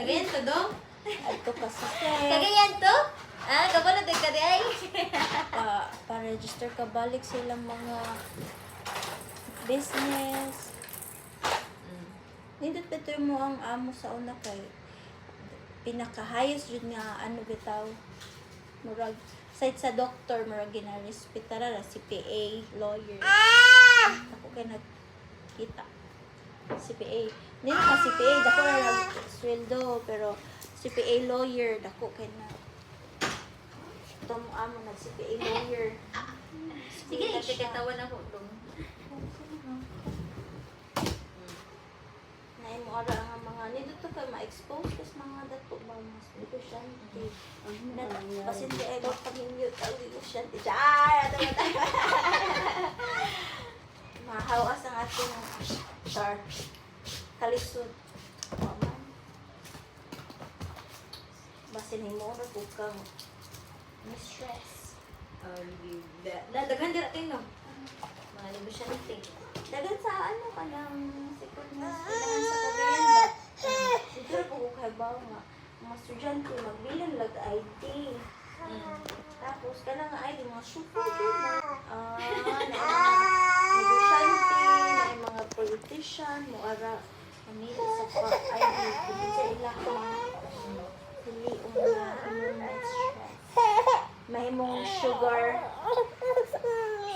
Kagayan to do? Ato kasi Kagayan to? Ah, gabo na din ka di ay. pa-register ka balik silang mga business. Nindot bitoy mo ang amo sa una kay pinakahayos jud nga ano bitaw murag side sa doctor murag ginarespetara ra CPA lawyer. Ako kay nagkita CPA. Nila ka CPA dako ra lang sweldo pero CPA lawyer dako kay na ito mo amo nag CPA lawyer. Sige, nagkakatawan ako dong. Naay mo ara ang mga nito to kay ma-expose kas mga dato ba mas negosyante. Pasyente ay ba paminyo tawag negosyante. Char! Mahawas ang ating char. Kalisod. Waman. Basin mo ra ko kang mistress. Daghan dira tayo no. Mga negosyante. Dagan sa ano ka ng sikot na silahan sa Cagayan ba? Siguro po ko kay ba nga mga estudyante magbilan lag ID. Tapos ka na nga ID mga super good na negosyante, na mga politician, mo ara kanila sa ID. Hindi sa ilang hili na stress. Mahimong sugar